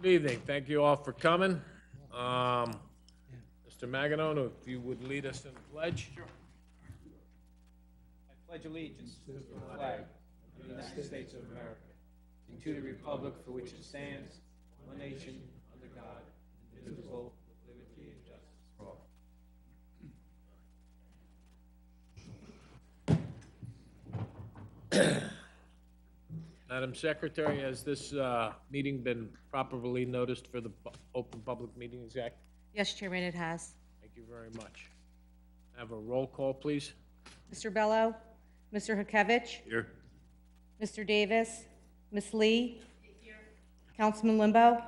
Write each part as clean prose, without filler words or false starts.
Good evening. Thank you all for coming. Mr. Maganone, if you would lead us in the pledge. I pledge allegiance to the flag of the United States of America and to the republic for which it stands, one nation, under God, indivisible, with liberty and justice for all. Madam Secretary, has this meeting been properly noticed for the Open Public Meetings Act? Yes, Chairman, it has. Thank you very much. Have a roll call, please. Mr. Bello? Mr. Hakevich? Here. Mr. Davis? Ms. Lee? Councilman Limbo?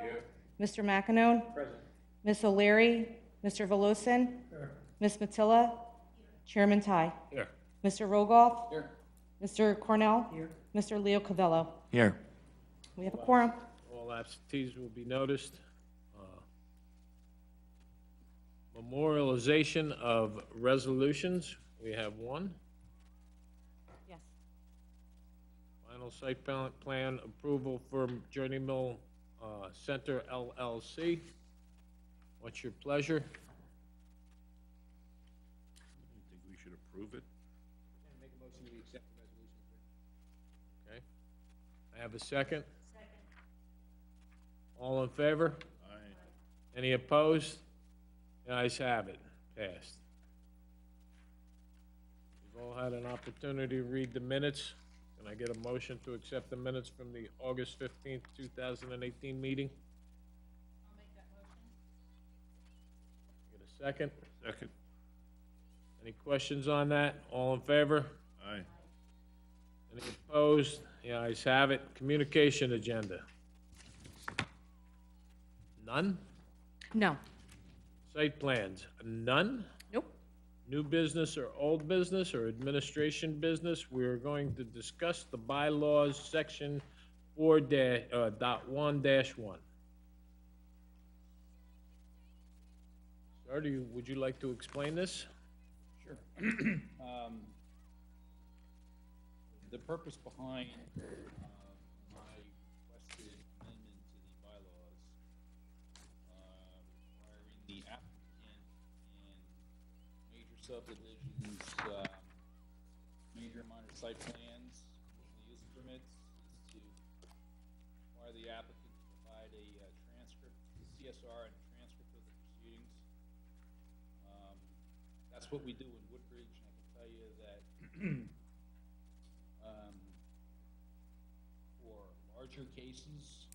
Mr. McEnone? Present. Ms. O'Leary? Mr. Volusin? Ms. Matilla? Chairman Ty? Here. Mr. Rogoff? Here. Mr. Cornell? Mr. Leo Cavello? Here. We have a quorum. All absentees will be noticed. Memorialization of resolutions, we have one. Yes. Final site plan approval for Journey Mill Center LLC. What's your pleasure? I think we should approve it. Make a motion to accept the resolution. Okay. I have a second? Second. All in favor? Aye. Any opposed? The ayes have it. Passed. You've all had an opportunity to read the minutes. Can I get a motion to accept the minutes from the August 15th, 2018 meeting? I'll make that motion. Get a second? Second. Any questions on that? All in favor? Aye. Any opposed? The ayes have it. Communication agenda. None? No. Site plans? None? Nope. New business or old business or administration business? We are going to discuss the bylaws, section 4.1-1. Sir, would you like to explain this? Sure. The purpose behind my requested amendment to the bylaws requiring the applicant in major subdivisions, major and minor site plans, conditional use permits, is to require the applicant to provide a transcript, CSR, and a transcript of the proceedings. That's what we do in Woodbridge, and I can tell you that for larger cases,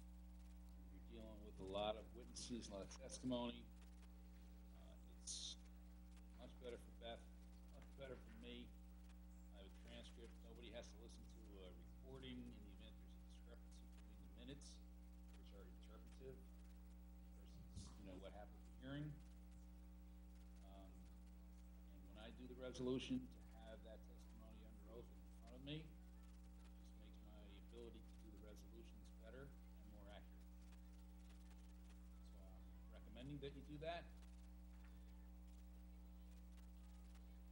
you're dealing with a lot of witnesses, a lot of testimony. It's much better for Beth, much better for me. I have a transcript. Nobody has to listen to a recording in the event there's a discrepancy between the minutes, which are interpretive, versus, what happened at the hearing. And when I do the resolution, to have that testimony under oath in front of me, just makes my ability to do the resolutions better and more accurate. So I'm recommending that you do that.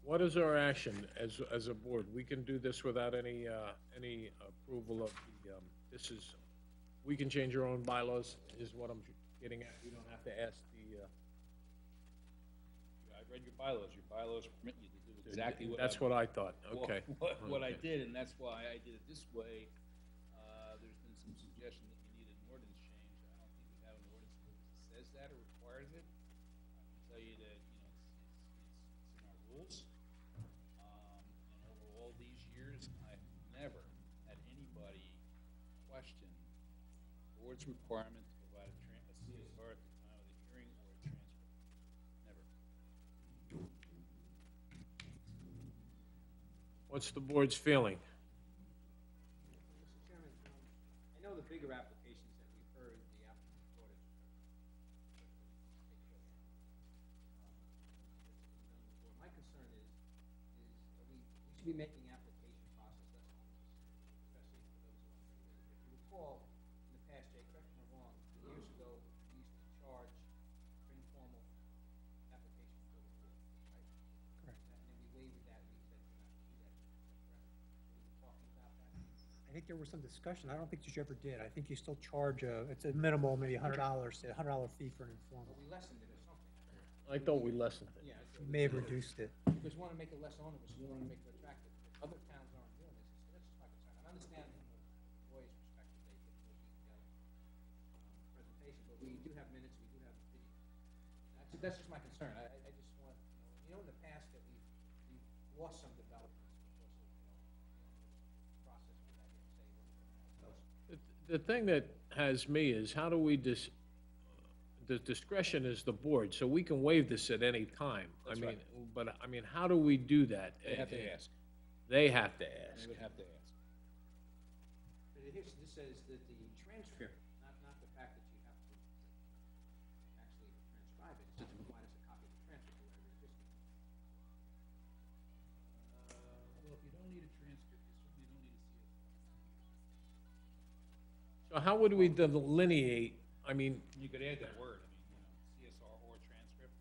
What is our action as a board? We can do this without any approval of the, we can change our own bylaws, is what I'm getting at. We don't have to ask the, I read your bylaws. Your bylaws permit you to do exactly what that's what I thought, okay. what I Okay. did, and that's why I did it this way. There's been some suggestion that you need an ordinance change. I don't think we have an ordinance that says that or requires it. I can tell you that, it's in our rules. And over all these years, I've never had anybody question the board's requirement to provide a CSR at the time of the hearing or a transcript. Never. What's the board's feeling? Mr. Chairman, I know the bigger applications that we've heard, the applicant brought it. My concern is we should be making application process less onerous, especially for those who are. If you recall, in the past, Jay, correct me if I'm wrong, years ago, we used to charge for informal applications for the board, right? Correct. And then we waived that, we said we're not to do that, is that correct? We were talking about that. think there was some discussion, I don't think that you ever did, I think you still charge it's a minimal, maybe $100, $100 fee for an informal. But we lessened it or something. I thought we lessened it. Yeah. You may have reduced it. Because we want to make it less onerous, we want to make it attractive. If other towns aren't doing this, that's just my concern. I understand from the lawyer's perspective, they get more detailed presentation, but we do have minutes, we do have video. That's just my concern. I just want, in the past that we've lost some developments because of, the process with that hearsay. The thing that has me is how do we the discretion is the board, so we can waive this at any time. That's right. But how do we do that? They have to ask. They have to They ask. would have to ask. But this says that the transcript, not the fact that you have to actually transcribe it, it says to provide us a copy of the transcript or whatever it is. Well, if you don't need a transcript, you certainly don't need a CSR. So how would we delineate, You could add that word, CSR or transcript.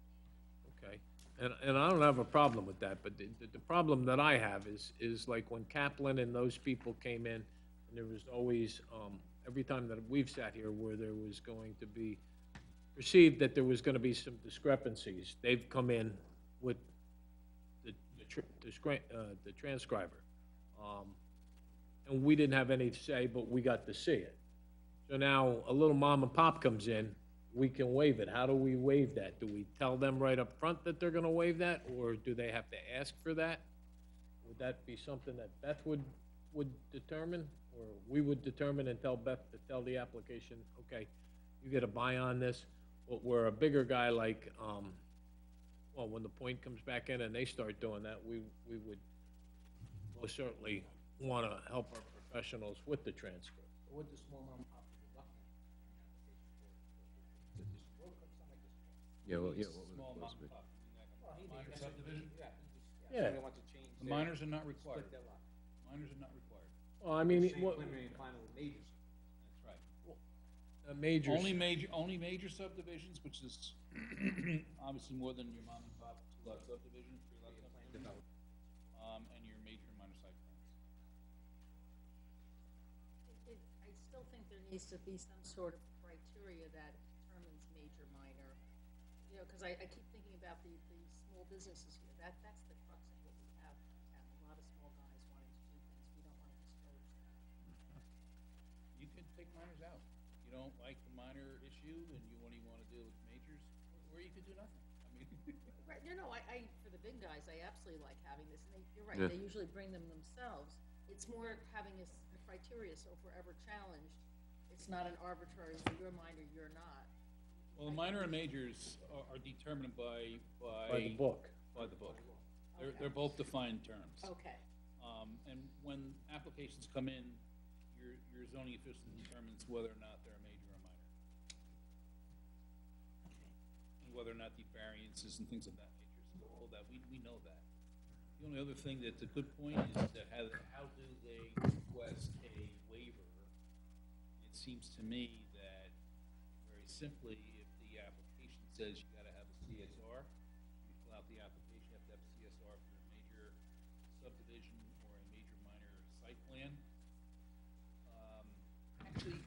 okay, and I don't have a problem with that, but the problem that I have is like when Kaplan and those people came in, and there was always, every time that we've sat here where there was going to be, perceived that there was gonna be some discrepancies, they've come in with the transcriber. And we didn't have any say, but we got to see it. So now, a little mom and pop comes in, we can waive it. How do we waive that? Do we tell them right up front that they're gonna waive that, or do they have to ask for that? Would that be something that Beth would determine, or we would determine and tell Beth to tell the application, okay, you get a buy on this, but we're a bigger guy like, well, when the point comes back in and they start doing that, we would most certainly wanna help our professionals with the transcript. Or would the small mom and pop be reluctant on the application for this road comes something like this? Yeah, well, Small what was mom supposed to and be? pop, you mean like Well, a he minor did. subdivision? Yeah. Somebody wants to change The their, minors are not required. split their lot. Minors are not required. Well, I mean, Same preliminary and final with majors. That's right. majors. Only major subdivisions, which is obviously more than your mom and pop two-lot subdivision, three-lot subdivision, and your major and minor site plans. I still think there needs to be some sort of criteria that determines major, minor, because I keep thinking about the small businesses here, that's the crux of what we have in town, a lot of small guys wanting to do things, we don't want to discourage them. You can take minors out. You don't like the minor issue and you only want to deal with majors, or you could do nothing. Right, I, for the big guys, I absolutely like having this, and you're right, Yeah. they usually bring them themselves. It's more having a criteria, so if we're ever challenged, it's not an arbitrary, you're minor, you're not. Well, the minor and majors are determined by By the book. By the book. Okay. They're both defined terms. Okay, And when applications come in, your zoning official determines whether or not they're a major or minor. And whether or not the variances and things of that nature, so all that, we know that. The only other thing that's a good point is that how do they request a waiver? It seems to me that very simply, if the application says you gotta have a CSR, you fill out the application, you have to have a CSR for a major subdivision or a major minor site plan. Actually,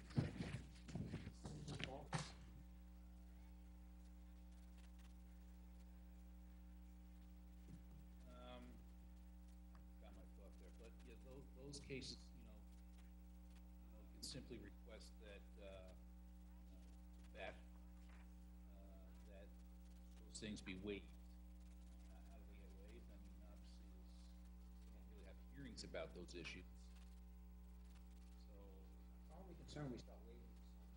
got my thought there, but yeah, those cases, you can simply request that, that those things be waived. How do they get waived? I mean, obviously, we don't really have hearings about those issues. So, Our only concern, we start waiving this somehow.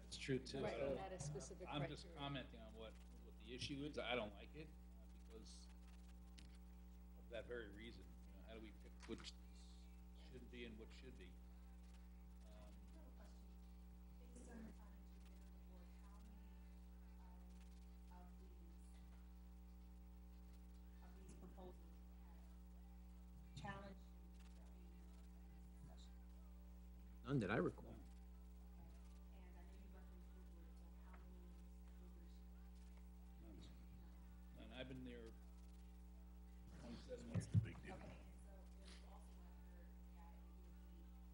that's true too. right, I don't- that is specific I'm just criteria. commenting on what the issue is. I don't like it, because of that very reason. How do we pick which should be and what should be? Based on your findings you've been on the board, how many of these proposals have challenged you that we discussion? None that I recall. And I know you referenced Woodward, so how many Woodwards? And I've been there 27 years. Okay, and so there's also what I heard that it would be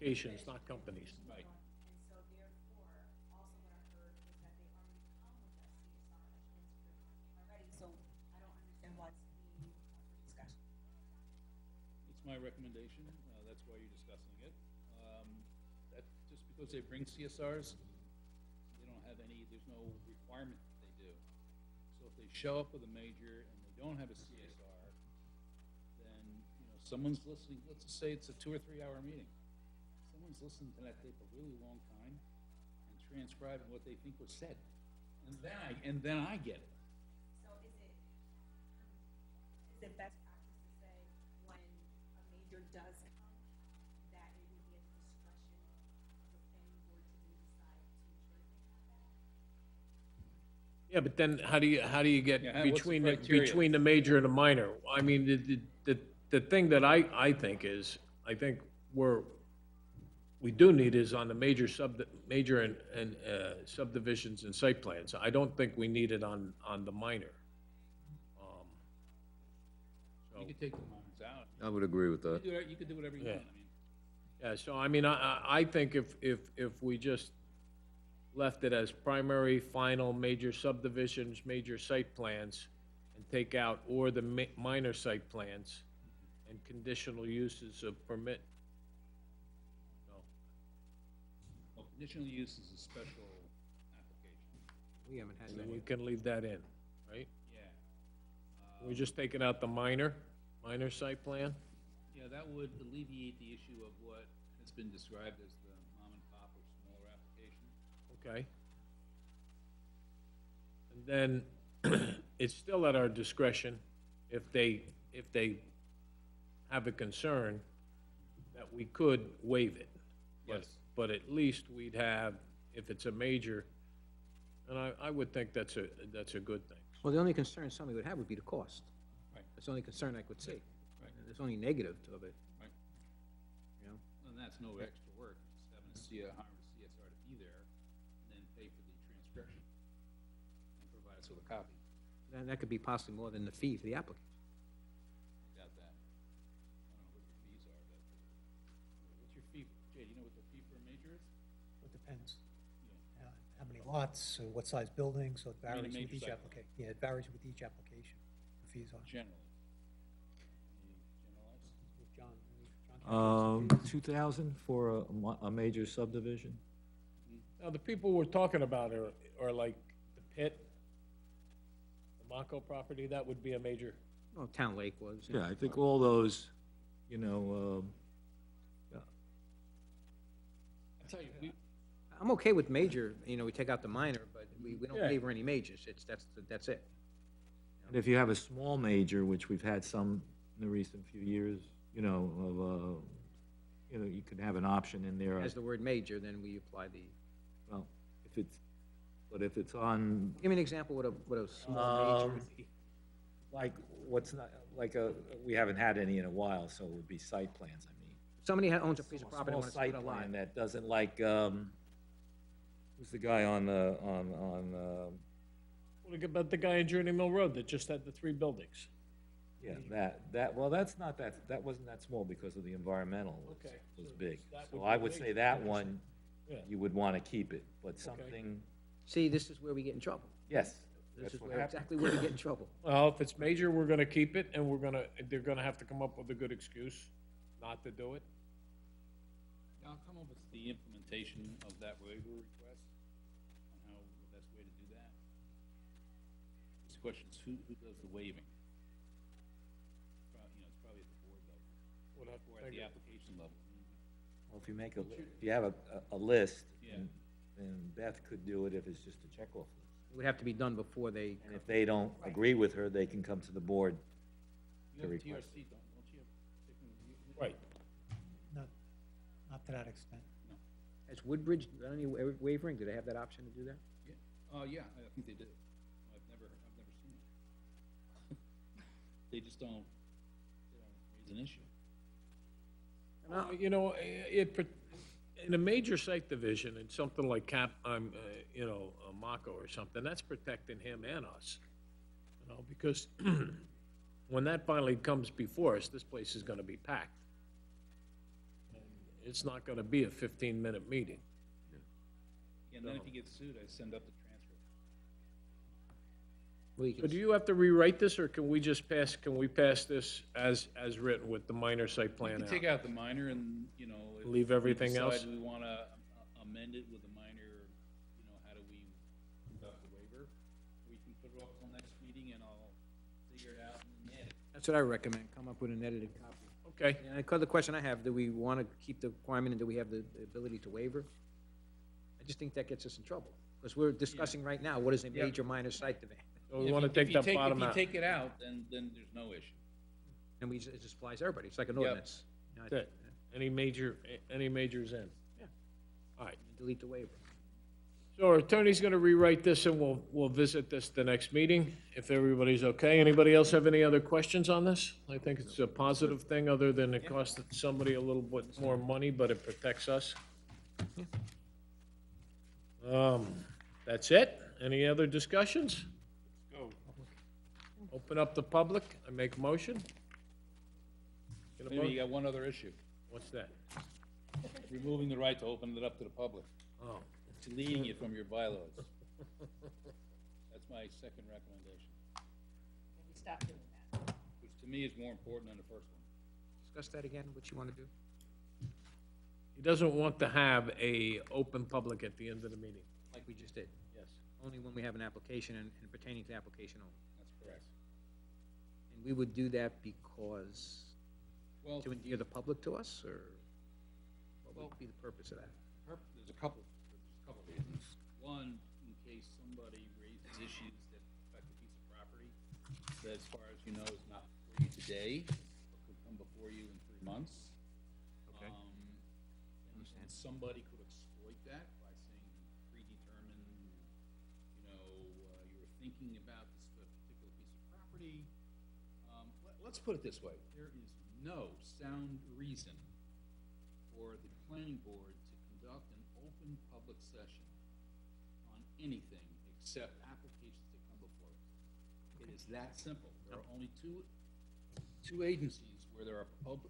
applications, not companies. Right. And so therefore, also what I heard was that they already come with that CSR that's already, so I don't understand why it's being up for discussion. It's my recommendation, that's why you're discussing it. That, just because they bring CSRs, they don't have any, there's no requirement that they do. So if they show up with a major and they don't have a CSR, then, you know, someone's listening, let's just say it's a 2 or 3 hour meeting. Someone's listening to that tape a really long time and transcribing what they think was said. And then I get it. So is it best practice to say when a major does come, that it would be at the discretion of the planning board to then decide to ensure that they have that? Yeah, but then how do you get Yeah, what's the between, criteria? between the major and the minor? I mean, the thing that I think is, I think we do need is on the major and subdivisions and site plans. I don't think we need it on the minor. You could take the minors out. I would agree with that. You could do whatever you Yeah. want, I mean. Yeah, so I mean, I think if we just left it as primary, final, major subdivisions, major site plans, and take out, or the minor site plans, and conditional uses of permit. No. Well, conditional use is a special application, We haven't had And that. we can leave that in, right? yeah. We're just taking out the minor site plan? Yeah, that would alleviate the issue of what has been described as the mom and pop or smaller application. Okay. And then, it's still at our discretion, if they have a concern, that we could waive it. But- Yes. But at least we'd have, if it's a major, and I would think that's a good thing. Well, the only concern somebody would have would be the cost. Right. That's the only concern I could see. Right. There's only negative of it, Right. you know? And that's no extra work, just having hiring a CSR to be there, and then pay for the transcription, and provide us with a copy. And that could be possibly more than the fee for the applicant. Got that. I don't know what your fees are, but, what's your fee, Jay, do you know what the fee for a major is? It depends. Yeah. How many lots, what size building, so it I mean, a varies with major each site plan. application. Yeah, it varies with each application, the fees are. Generally. Can you generalize? John, 2,000 for a major subdivision? Now, the people we're talking about are like the Pit, the Mako property, that would be a major. Well, Town Lake was. Yeah, I think all those, you know, I tell you, I'm okay with major, you know, we take out the minor, but we don't Yeah. favor any majors, that's it. and if you have a small major, which we've had some in the recent few years, you know, you could have an option in there. As the word major, then we apply the, Well, if it's on, give me an example what a small major would be. like, we haven't had any in a while, so it would be site plans, I mean. Somebody owns a piece of property, Small wants to split site a lot. plan that doesn't like, who's the guy on What about the guy in Journey Mill Road that just had the 3 buildings? yeah, well, that wasn't that small because of the environmental Okay, was so big. that So would I be would big. say that one, Yeah. you would want to keep it, but something, See, this is where we get in trouble. yes, This that's is what where, happened. exactly where we get in trouble. Well, if it's major, we're gonna keep it, and they're gonna have to come up with a good excuse not to do it. I'll come up with the implementation of that waiver request, on how the best way to do that. This question is who does the waiving? It's probably at the board level, We'll have to or at take the it. application level. Well, if you have a list, Yeah. then Beth could do it if it's just a checkoff list. It would have to be done before they, And if they don't agree with her, they can come to the board. You have To a request. TRC, don't you have? Right. Not to that extent. has Woodbridge done any wavering? Do they have that option to do that? Yeah, I think they do. I've never seen it. They just don't raise an issue. You know, in a major site division, in something like Mako or something, that's protecting him and us. You know, because when that finally comes before us, this place is gonna be packed. it's not gonna be a 15-minute meeting. And then if he gets sued, I send up the transcript. Well, you So can, do you have to rewrite this, or can we just pass, can we pass this as written with the minor site We plan can out? take out the minor and, you know. if Leave we everything else? decide we wanna amend it with a minor, you know, how do we conduct the waiver? We can put it off till next meeting and I'll figure it out and add it. that's what I recommend, come up with an edited copy. Okay, And the question I have, do we want to keep the requirement and do we have the ability to waiver? I just think that gets us in trouble, because we're discussing right now, what is a Yeah. major minor site demand? so we If wanna you- take if you that bottom out. If you take it out, then there's no issue. And it just applies to everybody, it's like an Yep. ordinance. You know, That's it. Any majors in. Yeah. All right, Delete the waiver. so our attorney's gonna rewrite this, and we'll visit this the next meeting, if everybody's okay. Anybody else have any other questions on this? I think it's a positive thing, other than it costs somebody a little bit more money, but it protects us. That's it? Any other discussions? Go. Open up the public, I make a motion. Get a Maybe you mo- got one other issue, What's that? removing the right to open it up to the public, Oh, deleting it from your bylaws. That's my second recommendation, Maybe stop doing that. which to me is more important than the first one. Discuss that again, what you want to do? he doesn't want to have a open public at the end of the meeting. Like we just did, Yes. only when we have an application and pertaining to the application only. That's correct. And we would do that because, Well, to endear the public to us, or what would be the purpose of that? there's a couple reasons. One, in case somebody raises issues that affect a piece of property that, as far as you know, is not before you today, but could come before you in 3 months. Okay. And somebody could exploit that by saying predetermined, you know, you were thinking about this particular piece of property. Let's put it this way, there is no sound reason for the planning board to conduct an open public session on anything except applications that come before it. It is that simple. There are only two agencies where there are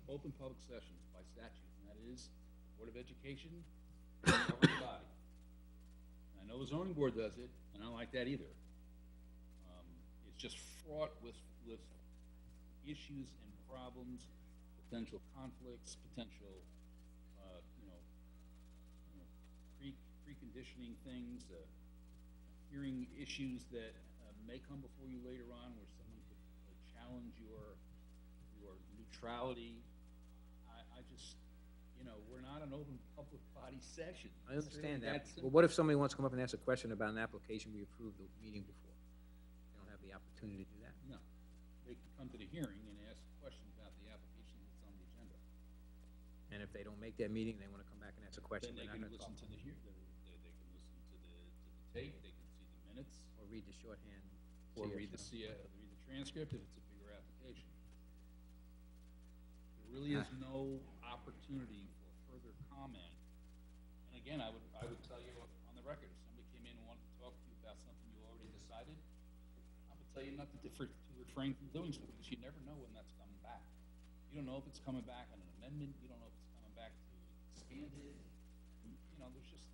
open public sessions by statute, and that is Board of Education and the governing body. And I know the zoning board does it, and I don't like that either. It's just fraught with issues and problems, potential conflicts, potential, preconditioning things, hearing issues that may come before you later on, where someone could challenge your neutrality. I just, we're not an open public body session. I It's really understand that. simple. Well, what if somebody wants to come up and ask a question about an application we approved the meeting before? They don't have the opportunity to do that. No, they can come to the hearing and ask questions about the application that's on the agenda. And if they don't make that meeting, they want to come back and ask a question, Then they we're not can going to listen talk. to the they can listen to the tape, they can see the minutes, Or read the shorthand. or CSR. read the transcript if it's a bigger application. There really is no opportunity for further comment. And again, I would tell you on the record, if somebody came in and wanted to talk to you about something you already decided, I would tell you not to refrain from doing so, because you never know when that's coming back. You don't know if it's coming back on an amendment, you don't know if it's coming back to expand it. There's just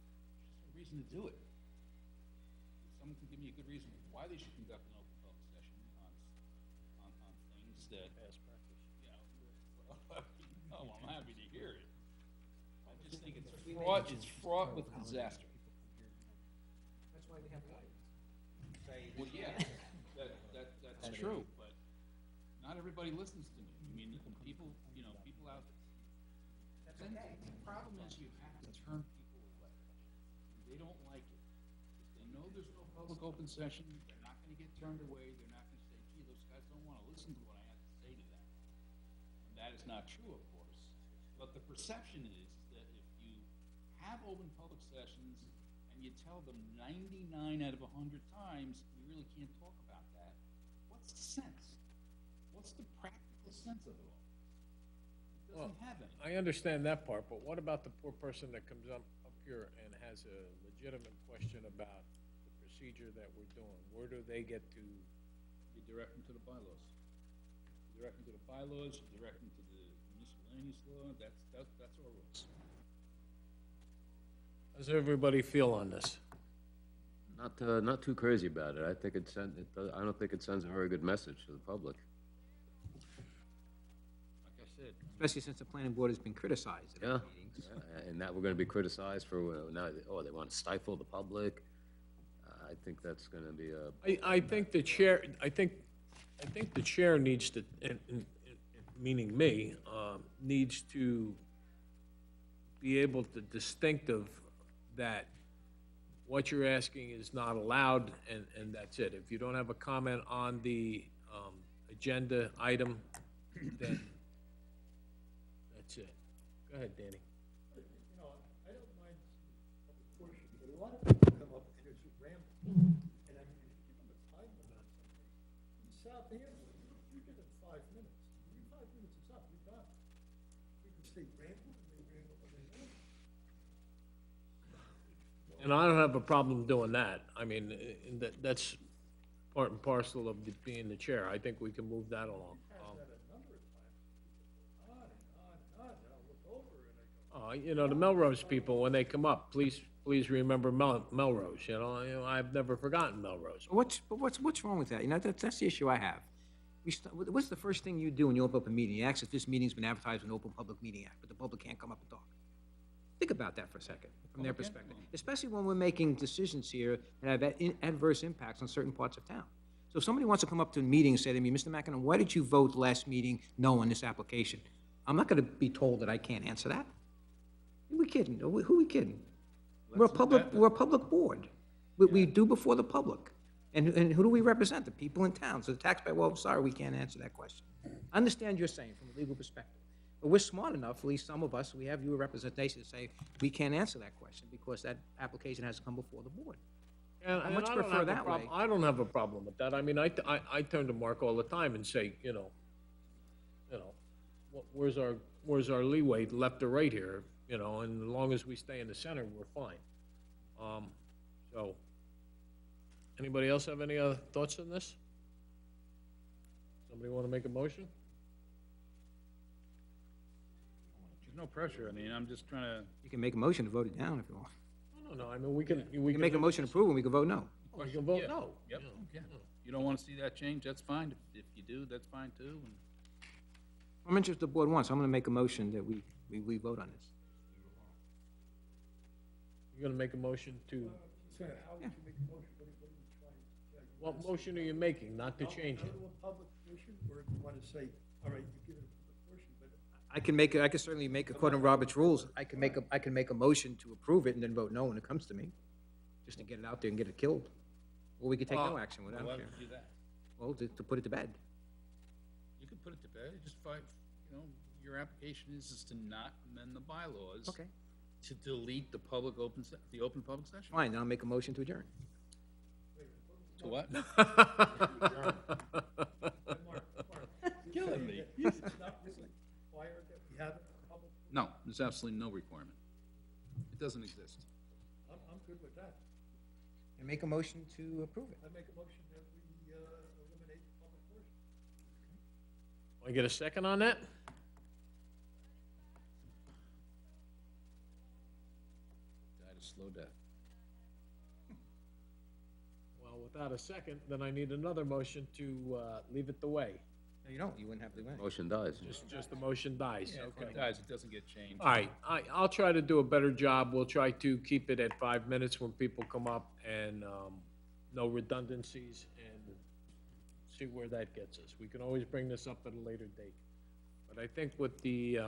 no reason to do it. If someone can give me a good reason why they should conduct an open public session on things that, I'm happy to hear it. I just think it's fraught with disaster. That's why we have lawyers. Well, yeah, that's true, but not everybody listens to me. I mean, people out there. Then the problem is you have to turn people away. They don't like it. If they know there's no public open session, they're not gonna get turned away. They're not gonna say, gee, those guys don't wanna listen to what I have to say to them. And that is not true, of course. But the perception is that if you have open public sessions and you tell them 99 out of 100 times, you really can't talk about that, what's the sense? What's the practical sense of it all? It doesn't have any. I understand that part, but what about the poor person that comes up here and has a legitimate question about the procedure that we're doing? Where do they get to? You direct them to the bylaws. You direct them to the bylaws, you direct them to the miscellaneous law, that's our rules. How's everybody feel on this? Not too crazy about it. I think I don't think it sends a very good message to the public. Like I said, Especially since the planning board has been criticized at Yeah, our meetings. and that we're gonna be criticized for, now, they wanna stifle the public. I think that's gonna be a, I think the chair, I think the chair needs to, meaning me, needs to be able to distinctive that what you're asking is not allowed, and that's it. If you don't have a comment on the, agenda item, then that's it. Go ahead, Danny. You know, I don't mind public portion, but a lot of people come up and there's a ramble. And I mean, if you give them a time limit on something, in South Hampton, you give them 5 minutes. Your 5 minutes is up, you're done. You can say ramble, and they ramble, and they ramble. And I don't have a problem doing that. I mean, that's part and parcel of being the chair. I think we can move that along. I've had a number of times, people go on and on and on, and I'll look over and I go, You know, the Melrose people, when they come up, please remember Melrose, you know? I've never forgotten Melrose. What's wrong with that? You know, that's the issue I have. What's the first thing you do when you open up a meeting? You ask if this meeting's been advertised in the Open Public Meeting Act, but the public can't come up and talk. Think about that for a second, from their perspective, especially when we're making decisions here that have adverse impacts on certain parts of town. So if somebody wants to come up to a meeting and say to me, Mr. McEnon, why did you vote last meeting no on this application? I'm not gonna be told that I can't answer that. Who are we kidding? Who are we kidding? We're a public board. We do before the public. And who do we represent? The people in town. So the taxpayer, well, sorry, we can't answer that question. I understand you're saying from a legal perspective. But we're smart enough, at least some of us, we have your representation to say, we can't answer that question because that application has to come before the board. And I much I don't prefer have a that prob- way. I don't have a problem with that. I mean, I turn to Mark all the time and say, where's our leeway, left or right here, and as long as we stay in the center, we're fine. So, anybody else have any other thoughts on this? Somebody want to make a motion? there's no pressure. I mean, I'm just trying to. You can make a motion to vote it down if you want. No, I mean, we can. You can make a motion to approve and we can vote no. We can vote Yeah. no. Yep, yeah. You don't want to see that change, that's fine. If you do, that's fine too. And I'm interested if the board wants. I'm gonna make a motion that we vote on this. You're gonna make a motion to, so how would you make a motion? What are you trying? what motion are you making, not to change Go it? to a public portion, or do you want to say, all right, you give it a public portion, but I can certainly make, according to Robert's rules, I can make a motion to approve it and then vote no when it comes to me, just to get it out there and get it killed. Or we could take no action with it, I why don't would care. you do that? Well, to put it to bed. You could put it to bed, just your application is to not amend the bylaws. Okay. To delete the open public session. Fine, then I'll make a motion to adjourn. To what? killing me. It's not really required that we have it in public. No, there's absolutely no requirement. It doesn't exist. I'm good with that. And make a motion to approve it. I make a motion that we eliminate the public portion. Want to get a second on that? Died a slow death. Well, without a second, then I need another motion to leave it the way. No, you don't, you wouldn't have to win. motion dies. Just the motion dies, Yeah, if okay. it dies, it doesn't get changed. All right, I'll try to do a better job. We'll try to keep it at 5 minutes when people come up and no redundancies and see where that gets us. We can always bring this up at a later date. But I think with the,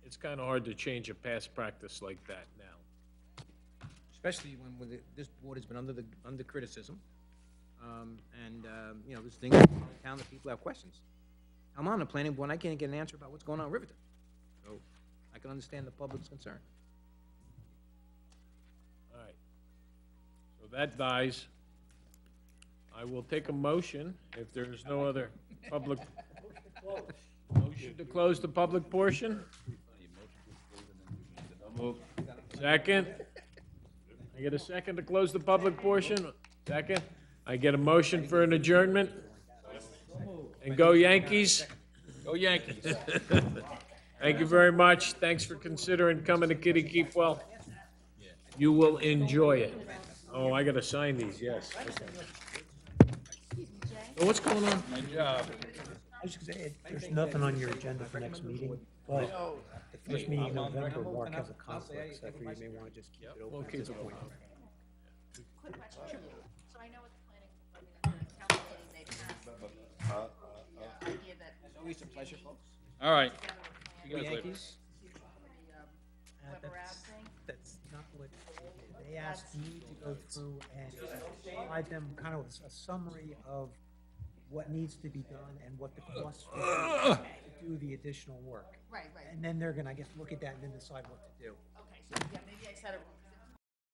it's kind of hard to change a past practice like that now. Especially when this board has been under criticism. There's things in town that people have questions. I'm on the planning board, and I can't get an answer about what's going on in Riverton. So I can understand the public's concern. All right. So that dies. I will take a motion if there's no other public. Motion to close the public portion? Second? I get a second to close the public portion? Second? I get a motion for an adjournment? And go Yankees? Go Yankees. Thank you very much. Thanks for considering coming to Kitty Keep Well. You will enjoy it. Oh, I gotta sign these, yes. So what's going on? My job. I was just gonna say, there's nothing on your agenda for next meeting, but the first meeting in November, Mark has a conflict, so I figure you may wanna just keep it We'll open at keep this it point. open. Quick question. So I know at the planning, I mean, at the council meeting, they passed the idea that Always a pleasure, folks. All right. together with You guys later. Yankees? the, Weber Ave That's, thing. that's not what, they asked me to go through and provide them kind of a summary of what needs to be done and what the costs would be to do the additional work. Right, right. And then they're gonna, I guess, look at that and then decide what to do. Okay, so, yeah, maybe I said it wrong.